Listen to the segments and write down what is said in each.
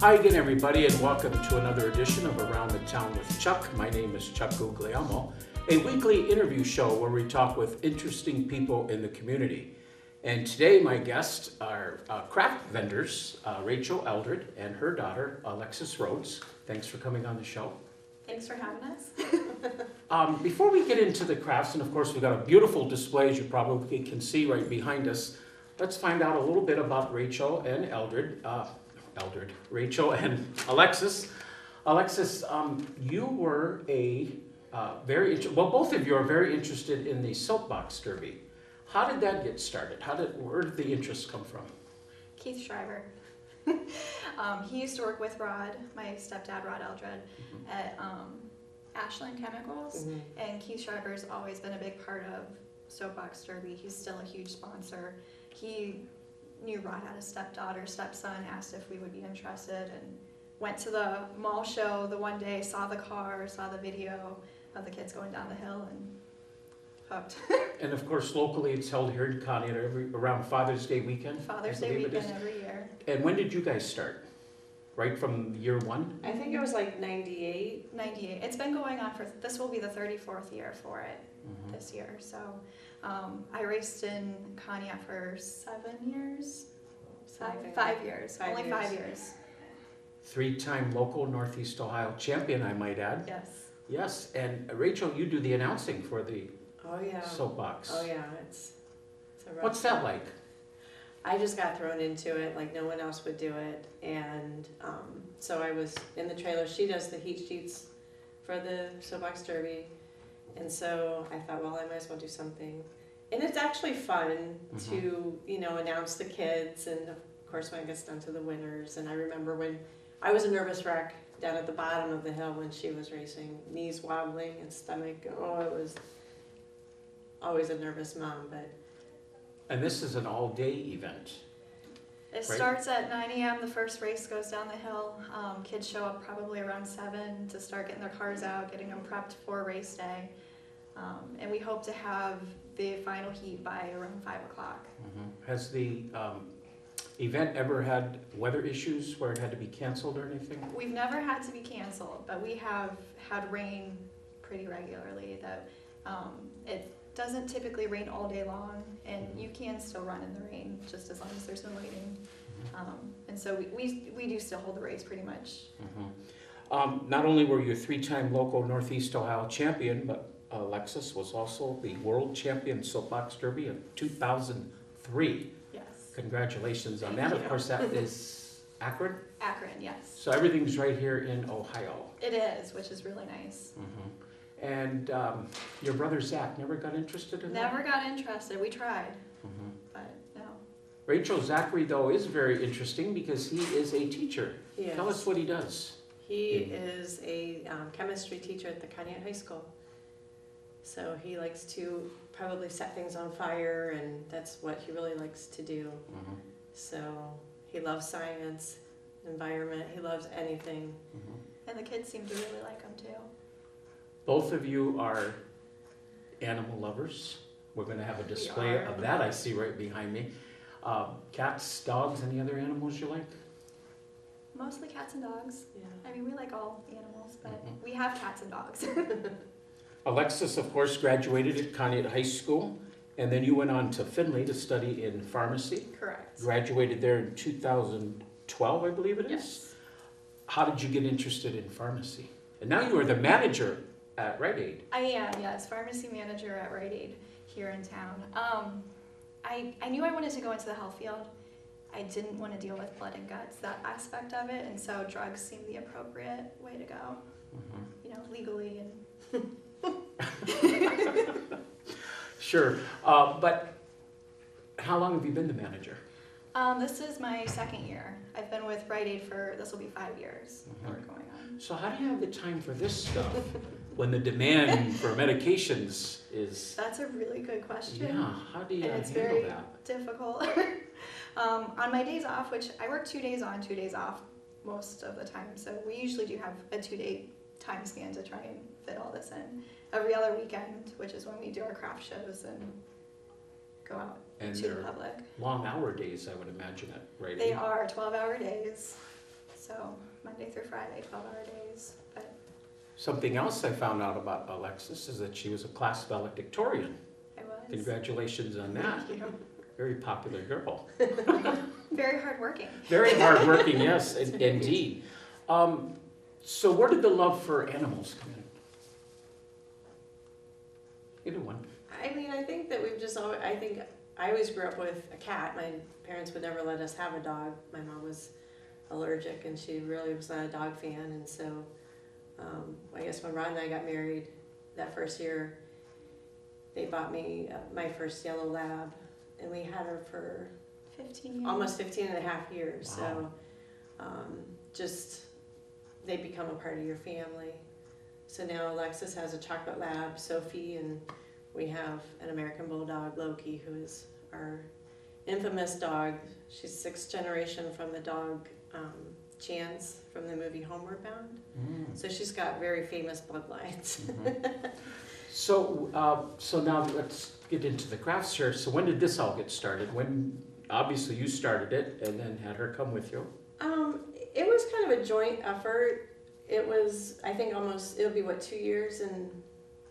Hi again, everybody, and welcome to another edition of Around the Town with Chuck. My name is Chuck Guglielmo, a weekly interview show where we talk with interesting people in the community. And today my guests are craft vendors, Rachel Eldred and her daughter, Alexis Rhodes. Thanks for coming on the show. Thanks for having us. Before we get into the crafts, and of course we've got a beautiful display, as you probably can see right behind us, let's find out a little bit about Rachel and Rachel and Alexis. Alexis, you were both of you are very interested in the soapbox derby. How did that get started? Where did the interest come from? Keith Schreiber. He used to work with Rod, my stepdad, Rod Eldred, at Ashland Chemicals, and Keith Schreiber's always been a big part of Soapbox Derby. He's still a huge sponsor. He knew Rod had a stepson, asked if we would be interested, and went to the mall show the one day, saw the car, saw the video of the kids going down the hill, and hooked. And of course, locally, it's held here in Conneaut around Father's Day weekend. Father's Day weekend every year. And when did you guys start? Right from year one? I think it was like 98. 98. It's been going on this will be the 34th year for it this year. So I raced in Conneaut for 7 years. 5 years. Only 5 years. 3-time local Northeast Ohio champion, I might add. Yes. Yes, and Rachel, you do the announcing for the soapbox. Oh yeah, it's a rough What's that like? I just got thrown into it like no one else would do it, and so I was in the trailer. She does the heat sheets for the Soapbox Derby, and so I thought, well, I might as well do something. And it's actually fun to, announce the kids, and of course when it gets down to the winners. And I remember when I was a nervous wreck down at the bottom of the hill when she was racing, knees wobbling and stomach. Oh, it was always a nervous mom, but. And this is an all-day event. It starts at 9 a.m. The first race goes down the hill. Kids show up probably around 7 to start getting their cars out, getting them prepped for race day. And we hope to have the final heat by around 5 o'clock. Has the event ever had weather issues where it had to be canceled or anything? We've never had to be canceled, but we have had rain pretty regularly. It doesn't typically rain all day long, and you can still run in the rain just as long as there's no lighting. And so we do still hold the race pretty much. Not only were you a 3-time local Northeast Ohio champion, but Alexis was also the world champion Soapbox Derby of 2003. Yes. Congratulations on that. Thank you. Of course, that is Akron? Akron, yes. So everything's right here in Ohio. It is, which is really nice. And your brother Zach never got interested in that? Never got interested. We tried, but no. Rachel Zachary, though, is very interesting because he is a teacher. Yes. Tell us what he does. He is a chemistry teacher at the Conneaut High School. So he likes to probably set things on fire, and that's what he really likes to do. So he loves science, environment, he loves anything. And the kids seem to really like him too. Both of you are animal lovers. We're going to have a display of that I see right behind me. Cats, dogs, any other animals you like? Mostly cats and dogs. Yeah. I mean, we like all the animals, but we have cats and dogs. Alexis, of course, graduated at Conneaut High School, and then you went on to Findlay to study in pharmacy. Correct. Graduated there in 2012, I believe it is. Yes. How did you get interested in pharmacy? And now you are the manager at Rite Aid. I am, yes, pharmacy manager at Rite Aid here in town. I knew I wanted to go into the health field. I didn't want to deal with blood and guts, that aspect of it, and so drugs seemed the appropriate way to go, legally and. Sure, but how long have you been the manager? This is my 2nd year. I've been with Rite Aid this will be 5 years that we're going on. So how do you have the time for this stuff when the demand for medications is... That's a really good question. Yeah, how do you handle that? It's very difficult. On my days off, which I work 2 days on, 2 days off most of the time, so we usually do have a 2-day time span to try and fit all this in. Every other weekend, which is when we do our craft shows and go out to the public. Long hour days, I would imagine it, right? They are 12-hour days. So So Monday through Friday, 12-hour days. But Something else I found out about Alexis is that she was a class valedictorian. I was. Congratulations on that. Thank you. Very popular girl. Very hardworking. Very hardworking, yes, indeed. So where did the love for animals come in? Either one. I mean, I think that we've just always, I always grew up with a cat. My parents would never let us have a dog. My mom was allergic and she really was not a dog fan. And so I guess when Rod and I got married that first year, they bought me my first yellow lab, and we had her for 15 years. almost 15 and a half years. Wow. So just they become a part of your family. So now Alexis has a chocolate lab, Sophie, and we have an American Bulldog, Loki, who is our infamous dog. She's sixth generation from the dog Chance from the movie Homeward Bound. So she's got very famous bloodlines. So now let's get into the crafts here. So when did this all get started? When, obviously you started it and then had her come with you. It was kind of a joint effort. It was, I think it'll be 2 years in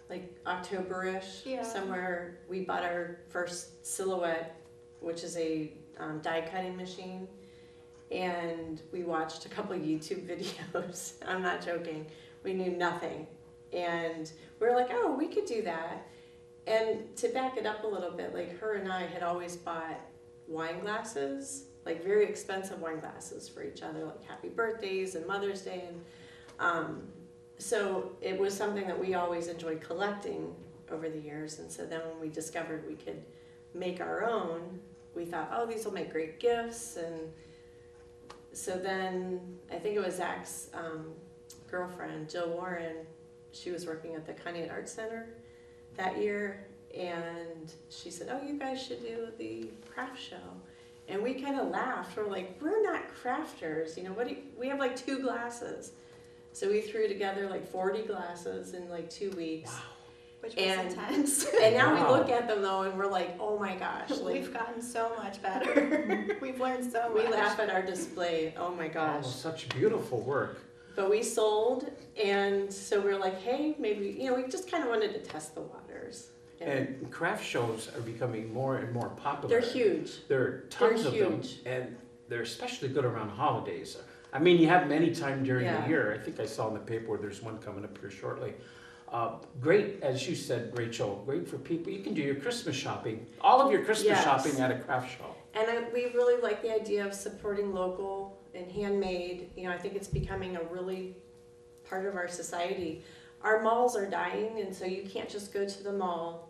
like October-ish, Yeah. somewhere. We bought our first silhouette, which is a die cutting machine. And we watched a couple YouTube videos. I'm not joking. We knew nothing. And we were like, oh, we could do that. And to back it up a little bit, like her and I had always bought wine glasses, like very expensive wine glasses for each other, like happy birthdays and Mother's Day. And so it was something that we always enjoyed collecting over the years. And so then when we discovered we could make our own, we thought, oh, these will make great gifts. And so then I think it was Zach's girlfriend, Jill Warren. She was working at the Conneaut Art Center that year, and she said, oh, you guys should do the craft show. And we kind of laughed. We're like, we're not crafters, you know, we have like 2 glasses. So we threw together like 40 glasses in like 2 weeks. Wow. Which was And- intense. And now Wow. we look at them though and we're like, oh my gosh. Like, We've gotten so much better. We've learned so we much. laugh at our display, oh my gosh. Oh, such beautiful work. But we sold, and so we were like, hey, maybe, you know, we just kind of wanted to test the waters. And craft shows are becoming more and more popular. They're huge. There are tons They're of them, huge. and they're especially good around holidays. I mean, you have them any time during Yeah. the year. I think I saw in the paper there's one coming up here shortly. Great, as you said, Rachel, great for people. You can do your Christmas shopping, all of your Christmas Yes. shopping at a craft show. And we really like the idea of supporting local and handmade. You know, I think it's becoming a really part of our society. Our malls are dying, and so you can't just go to the mall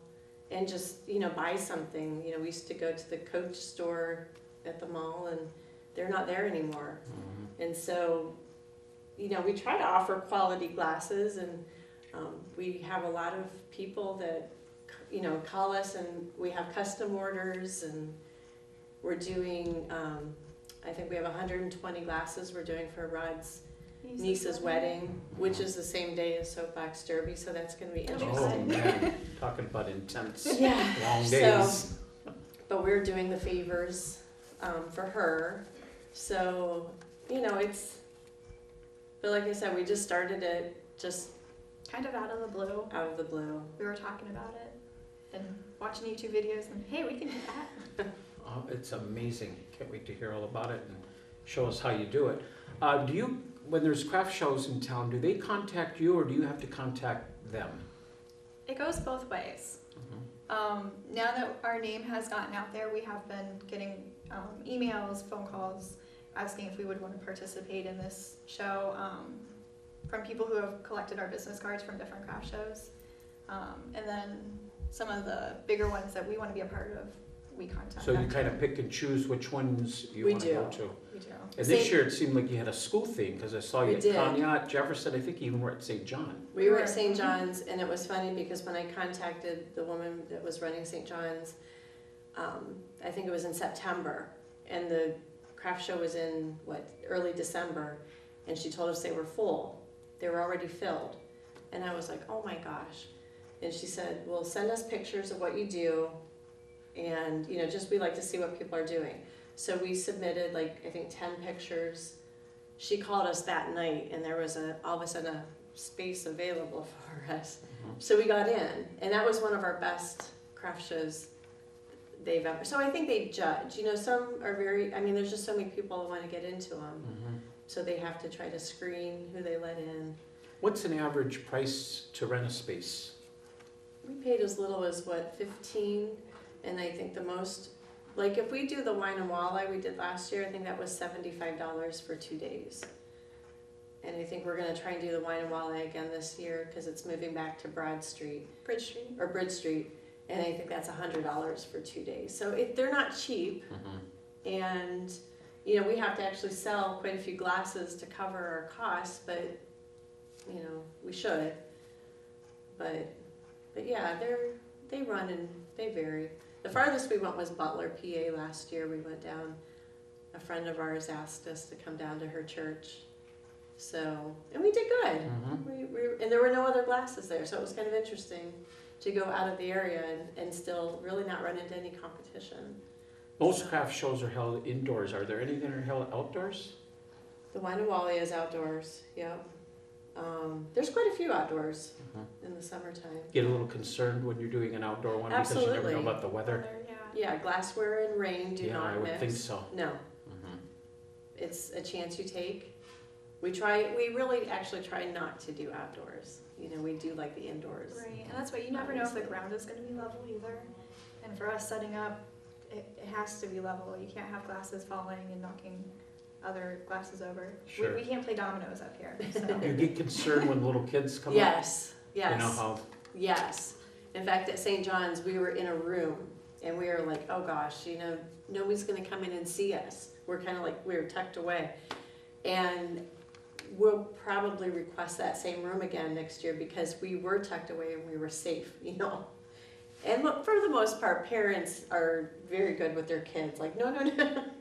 and just, you know, buy something. You know, we used to go to the Coach store at the mall, and they're not there anymore. And so, you know, we try to offer quality glasses, and we have a lot of people that, you know, call us, and we have custom orders, and we're doing, I think we have 120 glasses we're doing for Rod's niece's wedding, which is the same day as Soapbox Derby, so that's going to be That'll be interesting. Oh, man, talking about intense, Yeah. long So- days. But we're doing the favors for her. So, you know, but like I said, we just started it just Kind of out of the blue. out of the blue. We were talking about it and watching YouTube videos, and hey, we can do that. Oh, it's amazing. Can't wait to hear all about it and show us how you do it. When there's craft shows in town, do they contact you or do you have to contact them? It goes both ways. Now that our name has gotten out there, we have been getting emails, phone calls, asking if we would want to participate in this show from people who have collected our business cards from different craft shows. And then some of the bigger ones that we want to be a part of, we contact So them. you kind of pick and choose which ones you We want to go do. to. We do. And this year it seemed like you had a school theme because I saw you We at did. Conneaut, Jefferson, I think you even were at St. John. We were at St. John's, and it was funny because when I contacted the woman that was running St. John's, I think it was in September, and the craft show was in, early December, and she told us they were full. They were already filled. And I was like, oh my gosh. And she said, well, send us pictures of what you do, and, you know, just we like to see what people are doing. So we submitted, I think 10 pictures. she called us that night, and there was all of a sudden a space available for us. So we got in, and that was one of our best craft shows they've ever. So I think they judge. You know, some are very. I mean, there's just so many people who want to get into them, so they have to try to screen who they let in. What's an average price to rent a space? We paid as little as what, 15, and I think the most. Like if we do the wine and walleye we did last year, I think that was $75 for 2 days. And I think we're gonna try and do the wine and walleye again this year because it's moving back to Bridge Street, and I think that's $100 for 2 days. So they're not cheap, and you know we have to actually sell quite a few glasses to cover our costs, but you know we should. But yeah, they run and they vary. The farthest we went was Butler, PA last year. We went down, a friend of ours asked us to come down to her church. So, and we did good. And there were no other glasses there, so it was kind of interesting to go out of the area and still really not run into any competition. Most craft shows are held indoors. Are there any that are held outdoors? The Wine and Walleye is outdoors, yep. There's quite a few outdoors in the summertime. Get a little concerned when you're doing an outdoor one because you never know about the weather. Yeah, glassware and rain do not mix. Yeah, I would think so. No. It's a chance you take. We really actually try not to do outdoors. You know, we do like the indoors. Right, and that's why you never know if the ground is going to be level either. And for us setting up, it has to be level. You can't have glasses falling and knocking other glasses over. Sure. We can't play dominoes up here. So. You get concerned when little kids come up? Yes. You know how? Yes. In fact, at St. John's, we were in a room and we were like, oh gosh, you know, nobody's going to come in and see us. We're kind of like, we were tucked away. And we'll probably request that same room again next year because we were tucked away and we were safe, you know. And look, for the most part, parents are very good with their kids. Like, no,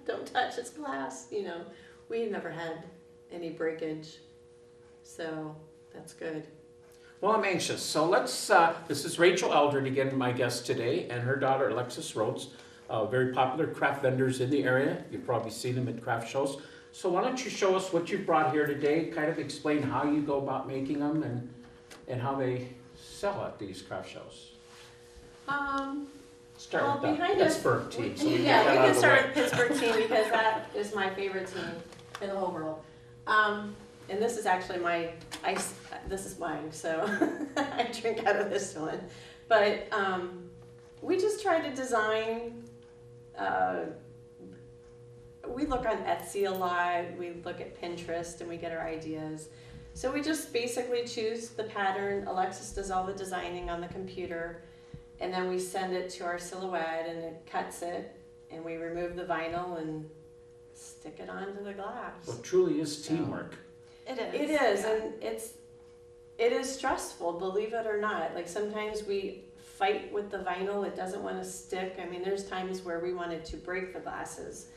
don't touch, it's glass. You know, we never had any breakage, so that's good. Well, I'm anxious. So let's, this is Rachel Eldred again, my guest today, and her daughter, Alexis Rhodes, very popular craft vendors in the area. You've probably seen them at craft shows. So why don't you show us what you've brought here today, kind of explain how you go about making them and how they sell at these craft shows. Start with the Pittsburgh team. So we can start with Pittsburgh team because that is my favorite team in the whole world. And this is actually this is mine, so I drink out of this one. But we just try to design, we look on Etsy a lot, we look at Pinterest and we get our ideas. So we just basically choose the pattern. Alexis does all the designing on the computer. And then we send it to our silhouette and it cuts it and we remove the vinyl and stick it onto the glass. So it truly is teamwork. It is. It is, yeah. And it is stressful, believe it or not. Like sometimes we fight with the vinyl, it doesn't want to stick. I mean, there's times where we wanted to break the glasses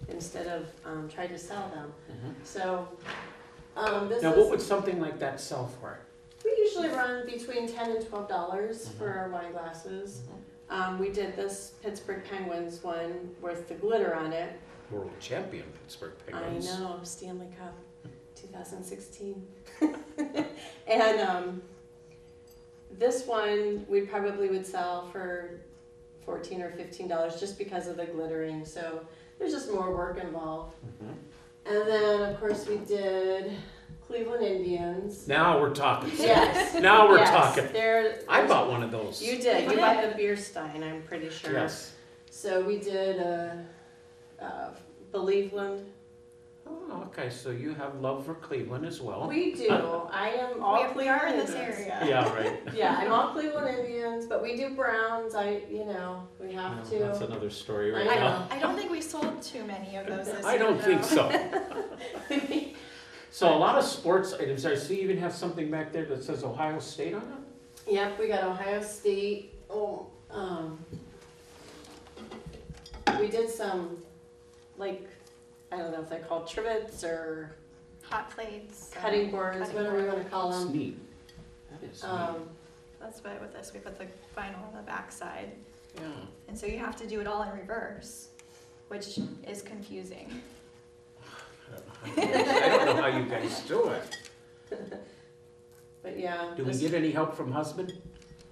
instead of try to sell them. So now what would something like that sell for? We usually run between $10 and $12 for our wine glasses. We did this Pittsburgh Penguins one with the glitter on it. World champion Pittsburgh Penguins. I know, Stanley Cup 2016. And this one we probably would sell for $14 or $15 just because of the glittering. So there's just more work involved. And then of course we did Cleveland Indians. Now we're talking. Yes. Now we're talking. I I bought one of those. You did. You bought the beer stein, I'm pretty sure. Yes. So we did Believeland. Oh, okay. So you have love for Cleveland as well. We do. I am all Cleveland we are in this Indians. area. Yeah, right. Yeah, I'm all Cleveland Indians, but we do Browns. We have to. That's another story right I now. know. I don't think we sold too many of those this I year, don't think though. so. So a lot of sports items. I see you even have something back there that says Ohio State on it. Yep, we got Ohio State. We did some, like, I don't know if they're called trivets or Hot plates. cutting boards, whatever you want to call That's them. neat. That is neat. That's why with this we put the vinyl on the back side. Yeah. And so you have to do it all in reverse, which is confusing. I don't know I don't know how you guys do it. But yeah. Do we get any help from husband?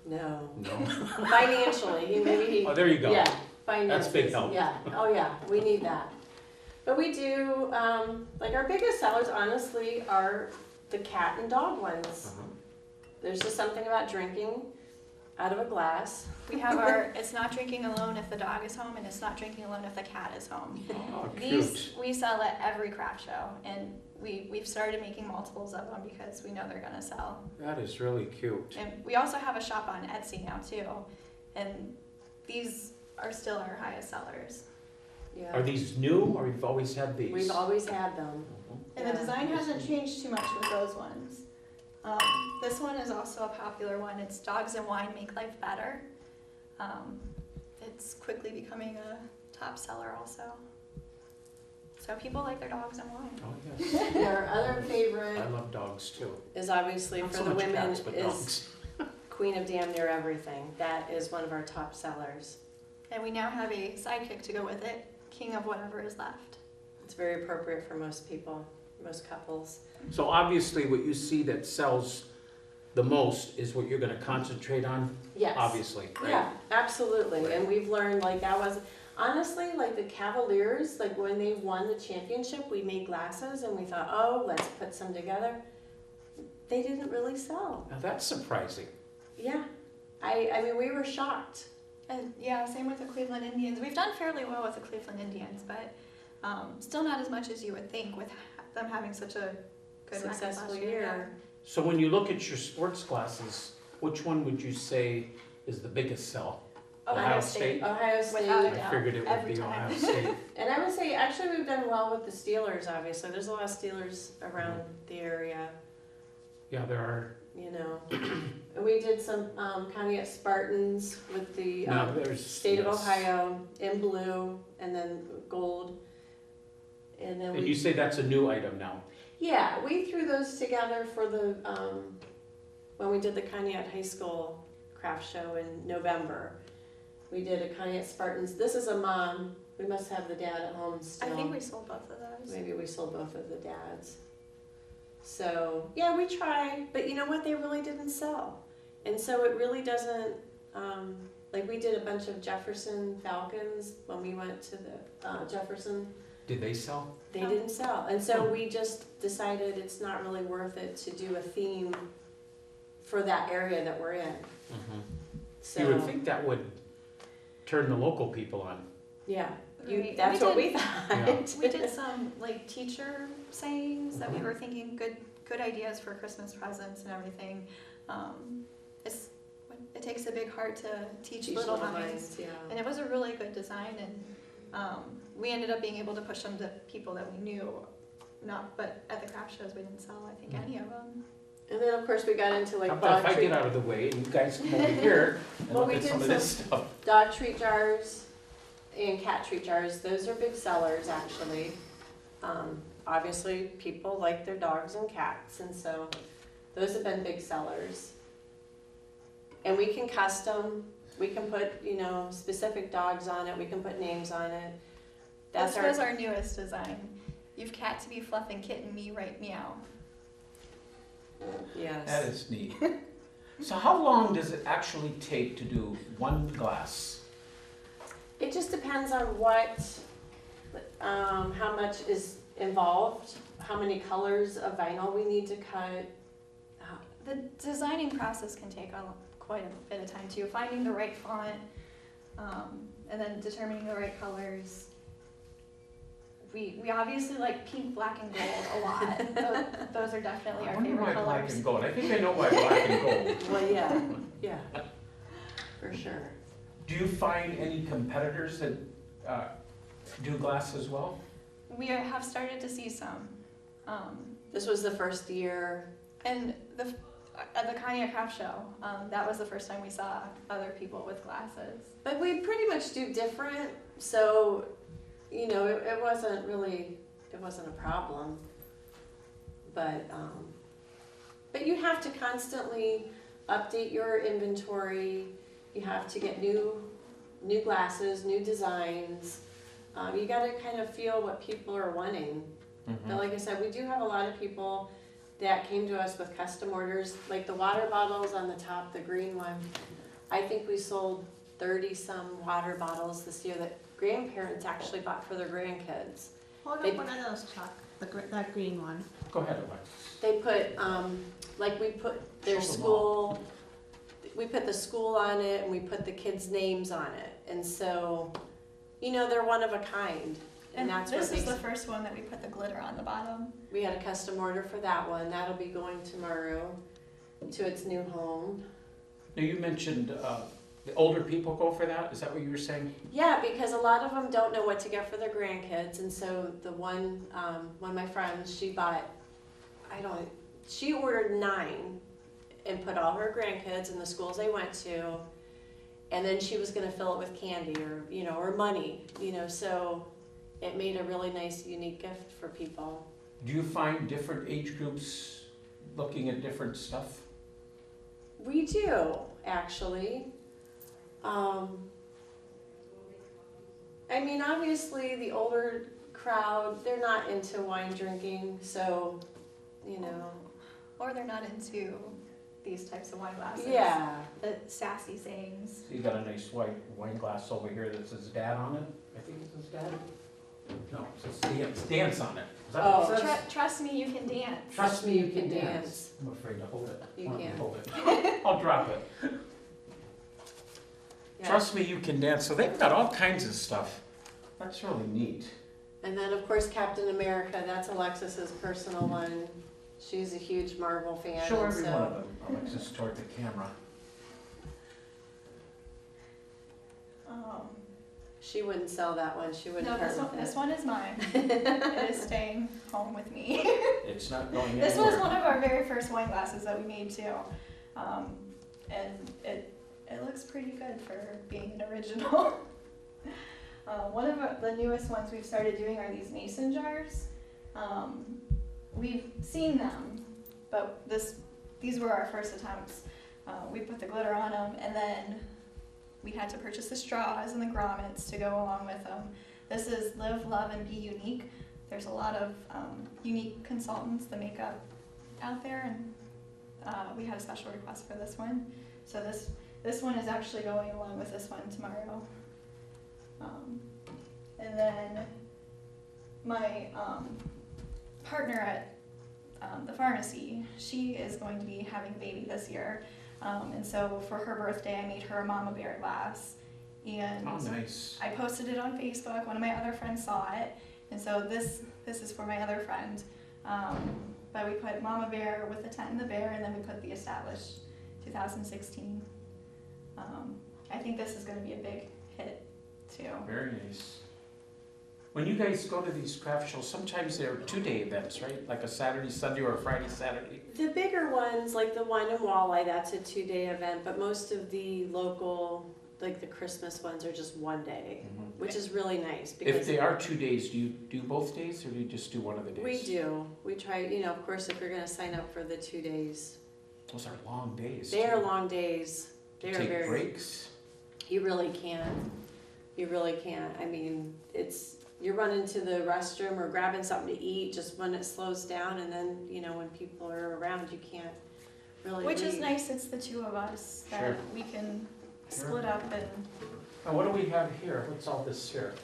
No. No. Financially, maybe he. Oh, there you go. Yeah, finances. big help. Yeah, oh yeah, we need that. But we do, like our biggest sellers honestly are the cat and dog ones. Uh-huh. There's just something about drinking out of a glass. We have our, it's not drinking alone if the dog is home, and it's not drinking alone if the cat is home. Oh, These cute. we sell at every craft show, and we've started making multiples of them because we know they're gonna sell. That is really cute. And we also have a shop on Etsy now too, and these are still our highest sellers. Yeah. Are these new, or you've always had these? We've always had them. And the design hasn't changed too much with those ones. This one is also a popular one. It's Dogs and Wine Make Life Better. It's quickly becoming a top seller also. So people like their dogs and wine. Oh, yes. Our other favorite I love dogs too. is obviously Not for so the much women cats, but is dogs. Queen of Damn Near Everything. That is one of our top sellers. And we now have a sidekick to go with it, King of Whatever Is Left. It's very appropriate for most people, most couples. So obviously what you see that sells the most is what you're gonna concentrate on, Yes. obviously, right? Yeah, absolutely. And we've learned like that was honestly like the Cavaliers, like when they won the championship, we made glasses and we thought, oh, let's put some together. They didn't really sell. Now that's surprising. Yeah. I mean, we were shocked. And yeah, same with the Cleveland Indians. We've done fairly well with the Cleveland Indians, but still not as much as you would think with them having such a good record Successful last year. So when you look at your sports glasses, which one would you say is the biggest sell? Ohio State? Ohio State. Without a I doubt, figured it would every be time. Ohio State. And I would say actually we've done well with the Steelers, obviously. There's a lot of Steelers around the area, Yeah, there are. you know. And we did some County at Spartans with the Now there's. state of yes. Ohio in blue and then gold. And then And you say that's a new item now? yeah, we threw those together for the when we did the Conneaut High School craft show in November. We did a Conneaut Spartans. This is a mom. We must have the dad at home still. I think we sold both of those. Maybe we sold both of the dads. So yeah, we try, but you know what? They really didn't sell, and so it really doesn't. Like we did a bunch of Jefferson Falcons when we went to the Jefferson. Did they sell? They No. didn't sell, and so we just decided it's not really worth it to do a theme for that area that we're in. So You would think that would turn the local people on. yeah, Right. that's We what did- we thought. Yeah. We did some like teacher sayings that we were thinking good ideas for Christmas presents and everything. It takes a big heart to teach little minds, yeah. and it was a really good design, and we ended up being able to push them to people that we knew. But at the craft shows we didn't sell I think any of them. And then of course we got into like How about if dog I treat, get out of the way and you guys come over here and Well, look we at did some of this stuff? dog treat jars and cat treat jars. Those are big sellers actually. Obviously people like their dogs and cats, and so those have been big sellers. And we can custom, we can put, specific dogs on it, we can put names on it. This was our newest design. You've cat to be fluff and kitten me right meow. Yes. That is neat. So how long does it actually take to do one glass? It just depends on how much is involved, how many colors of vinyl we need to cut. The designing process can take quite a bit of time too. Finding the right font, and then determining the right colors. We obviously like pink, black, and gold a lot. Those are definitely I our wonder favorite why black colors. and gold. I think I know why black and gold. Well, yeah, for sure. Do you find any competitors that do glass as well? We have started to see some. This was the first year. And at the Kanye Craft Show, that was the first time we saw other people with glasses. But we pretty much do different, so, it wasn't a problem. But you have to constantly update your inventory. You have to get new glasses, new designs. You gotta kind of feel what people are wanting. But like I said, we do have a lot of people that came to us with custom orders, like the water bottles on the top, the green one. I think we sold 30-some water bottles this year that grandparents actually bought for their grandkids. Hold They- up one of those, Chuck, that green one. Go ahead, Alexis. They put, like we put their Show them school, we put the school on it and we put the kids' names on it. And so, you know, they're one of a kind. And that's what this is makes, the first one that we put the glitter on the bottom. we had a custom order for that one. That'll be going tomorrow to its new home. Now, you mentioned the older people go for that. Is that what you were saying? Yeah, because a lot of them don't know what to get for their grandkids. And so the one of my friends, she bought, she ordered 9 and put all her grandkids in the schools they went to. And then she was gonna fill it with candy or, you know, or money, you know, so it made a really nice, unique gift for people. Do you find different age groups looking at different stuff? We do, actually. I mean, obviously, the older crowd, they're not into wine drinking, so, you know. Or they're not into these types of wine glasses. Yeah. The sassy sayings. So you got a nice white wine glass over here that says Dad on it. I think it says Dad. No, it says Dance on it. Is that what it says? Trust me, you can dance. Trust me, you can dance. dance. I'm afraid to hold it. You Why don't can't. hold it? I'll drop it. Yeah. Trust me, you can dance. So they've got all kinds of stuff. That's really neat. And then, of course, Captain America, that's Alexis's personal one. She's a huge Marvel fan. Show and every so one of them, Alexis, toward the camera. she wouldn't sell that one. She wouldn't No, part with this it. one is mine. It is staying home with me. It's not going anywhere. This was one of our very first wine glasses that we made too. And it looks pretty good for being an original. One of the newest ones we've started doing are these mason jars. We've seen them, but these were our first attempts. We put the glitter on them, and then we had to purchase the straws and the grommets to go along with them. This is Live, Love, and Be Unique. There's a lot of unique consultants, the makeup out there, and we had a special request for this one. So this one is actually going along with this one tomorrow. And then my partner at the pharmacy, she is going to be having a baby this year. And so for her birthday, I made her a Mama Bear glass. And Oh, nice. I posted it on Facebook. One of my other friends saw it. And so this is for my other friend. But we put Mama Bear with the tent and the bear, and then we put the established 2016. I think this is going to be a big hit too. Very nice. When you guys go to these craft shows, sometimes they're 2-day events, right? Like a Saturday, Sunday, or a Friday, Saturday. The bigger ones, like the one in Walleye, that's a 2-day event, but most of the local, like the Christmas ones are just 1 day, which is really nice. If Because they are 2 days, do you do both days, or do you just do one of the days? we do. We try, you know, of course, if you're going to sign up for the 2 days. Those are long days. They too. are long days. They are Take very. breaks. You really can't. You really can't. I mean, you're running to the restroom or grabbing something to eat just when it slows down, and then, you know, when people are around, you can't really Which is leave. nice, it's the two of us that Sure. we can Sure. split up and Now, what do we have here? What's all this here?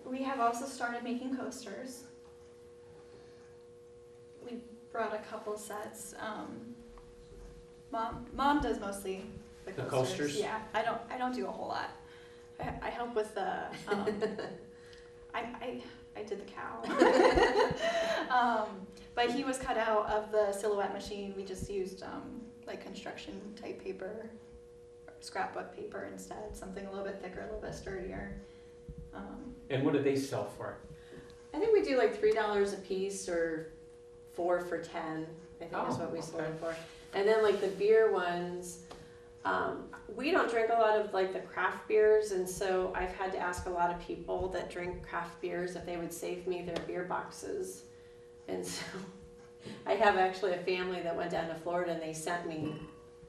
we have also started making coasters. We brought a couple sets. Mom does mostly the The coasters. coasters? Yeah, I don't do a whole lot. I help with the I did the cow. But he was cut out of the silhouette machine. We just used like construction type paper, scrapbook paper instead, something a little bit thicker, a little bit sturdier. And what do they sell for? I think we do like $3 a piece or 4 for 10. I think is what we sold okay. it for. And then like the beer ones, we don't drink a lot of like the craft beers, and so I've had to ask a lot of people that drink craft beers if they would save me their beer boxes. And so I have actually a family that went down to Florida and they sent me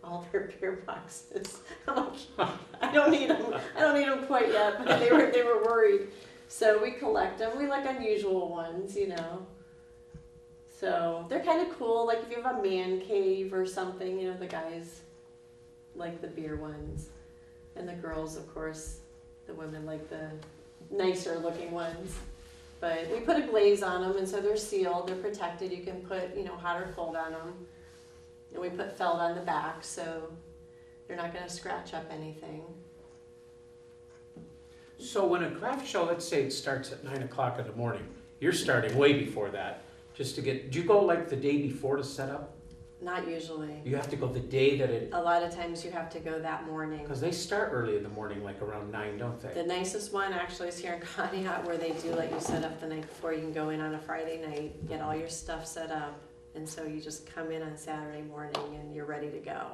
all their beer boxes. I'm like, I don't need them. I don't need them quite yet, but they were worried. So we collect them. We like unusual ones, you know. So they're kind of cool. Like if you have a man cave or something, you know, the guys like the beer ones. And the girls, of course, the women like the nicer looking ones. But we put a glaze on them, and so they're sealed, they're protected. You can put, you know, hot or cold on them. And we put felt on the back, so they're not going to scratch up anything. So when a craft show, let's say it starts at 9 o'clock in the morning, you're starting way before that, just to get, do you go like the day before to set up? Not usually. You have to go the day that it, A lot of times you have to go that morning. because they start early in the morning, like around 9, don't they? The nicest one actually is here in Conneaut, where they do let you set up the night before. You can go in on a Friday night, get all your stuff set up, and so you just come in on Saturday morning and you're ready to go.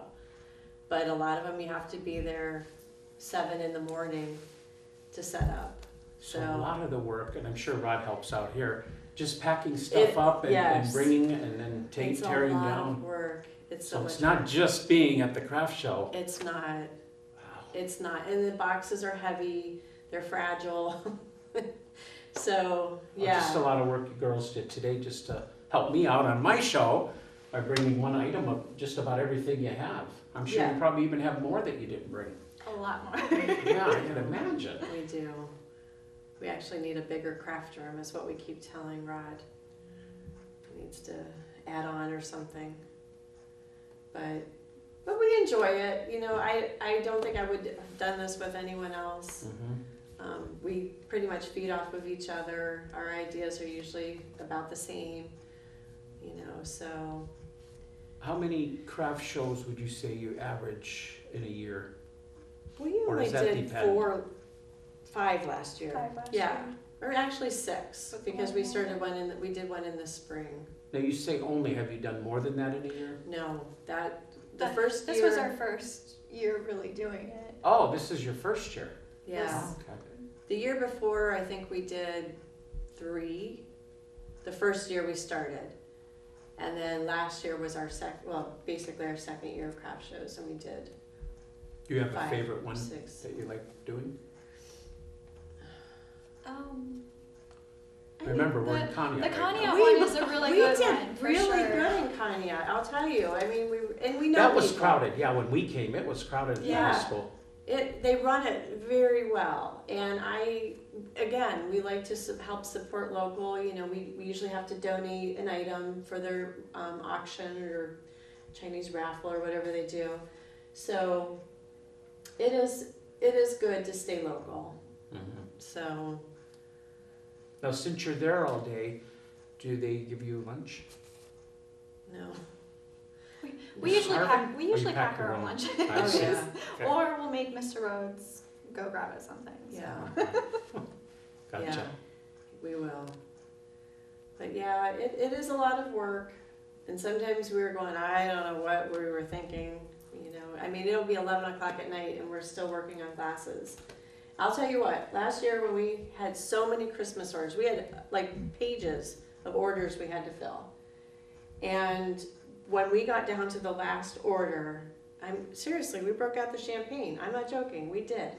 But a lot of them you have to be there 7 in the morning to set up. So a lot of the work, and I'm sure Rod helps out here, just packing stuff It- up and yes. bringing and then It's tearing a lot down. of work. It's so So much it's not work. just being at the craft show. It's not. Wow. It's not. And the boxes are heavy. They're fragile. So yeah. Just a lot of work you girls did today just to help me out on my show by bringing one item of just about everything you have. I'm sure Yeah. you probably even have more that you didn't bring. A lot more. Yeah, I can imagine. We do. We actually need a bigger craft room, is what we keep telling Rod. He needs to add on or something. But we enjoy it. You know, I don't think I would have done this with anyone else. We pretty much feed off of each other. Our ideas are usually about the same, you know, so. How many craft shows would you say you average in a year? We Or only does that did depend? 5 last year. 5 last Yeah. year. Or actually 6, because we started one in, we did one in the spring. Now you say only, have you done more than that in a year? No, the But first This year. was our first year really doing it. Oh, this is your first year? Yeah. Okay. The year before, I think we did 3. The first year we started. And then last year was our basically our second year of craft shows, and we did Do you have a 5, favorite one 6. that you like doing? I Remember, we're in the Conneaut right Conneaut now. one is a really we good did one, for really sure. good in Conneaut, I'll tell you. I mean, we know That was people. crowded, yeah, when we came, it was crowded in high Yeah. school. They run it very well, and we like to help support local. You know, we usually have to donate an item for their auction or Chinese raffle or whatever they do. So it is good to stay local. So Now, since you're there all day, do they give you lunch? no. We usually Carving? we Or usually you pack your our own own? lunch. I Oh see. yeah. Okay. Or we'll make Mr. Rhodes go grab us something. So. Yeah. Gotcha. Yeah, we will. But yeah, it is a lot of work, and sometimes we were going, I don't know what we were thinking, you know. I mean, it'll be 11 o'clock at night and we're still working on glasses. I'll tell you what, last year when we had so many Christmas orders, we had like pages of orders we had to fill. And when we got down to the last order, seriously, we broke out the champagne. I'm not joking, we did.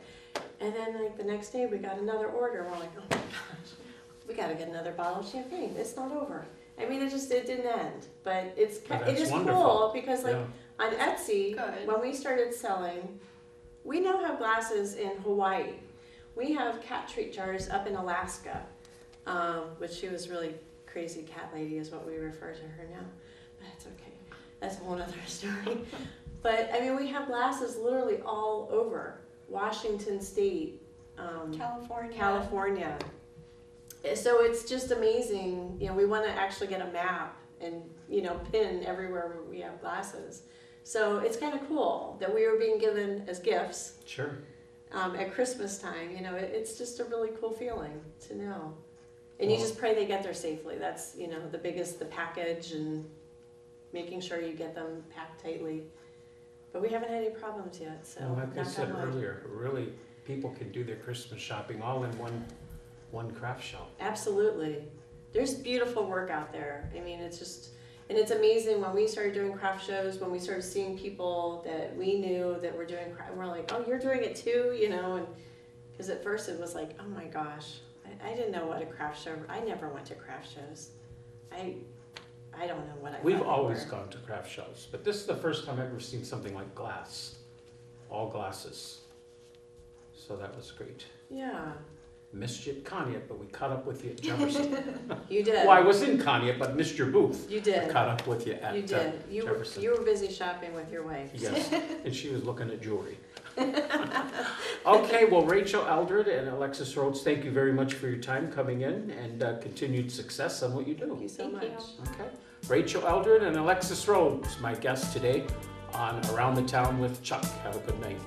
And then like the next day we got another order. We're like, oh my gosh, we got to get another bottle of champagne. It's not over. I mean, it didn't end. But it that's is wonderful. cool because like Yeah. on Etsy, Good. when we started selling, we now have glasses in Hawaii. We have cat treat jars up in Alaska, which she was really crazy cat lady is what we refer to her now. But it's okay. That's a whole other story. But I mean, we have glasses literally all over Washington State, California. So it's just amazing. You know, we want to actually get a map and, you know, pin everywhere where we have glasses. So it's kind of cool that we were being given as gifts Sure. at Christmas time. You know, it's just a really cool feeling to know. And you just pray they get there safely. That's, you know, the package and making sure you get them packed tightly. But we haven't had any problems yet, so. Well, like I knock said on wood. earlier, really, people can do their Christmas shopping all in one craft shop. Absolutely. There's beautiful work out there. I mean, it's just, and it's amazing when we started doing craft shows, when we started seeing people that we knew that were doing craft, we're like, oh, you're doing it too, you know, and because at first it was like, oh my gosh, I didn't know what a craft show, I never went to craft shows. I don't know what I We've thought they always were. gone to craft shows, but this is the first time I've ever seen something like glass, all glasses. So that was great. Yeah, Missed you at Conneaut, but we caught up with you at Jefferson. you did. Well, I was in Conneaut, but missed your booth. You I did. caught up with you at You did. Jefferson. You were busy shopping with your wife. Yes, and she was looking at jewelry. Okay, well, Rachel Eldred and Alexis Rhodes, thank you very much for your time coming in, and continued success on what you Thank do. you so Thank much. you. Okay, Rachel Eldred and Alexis Rhodes, my guests today on Around the Town with Chuck. Have a good night.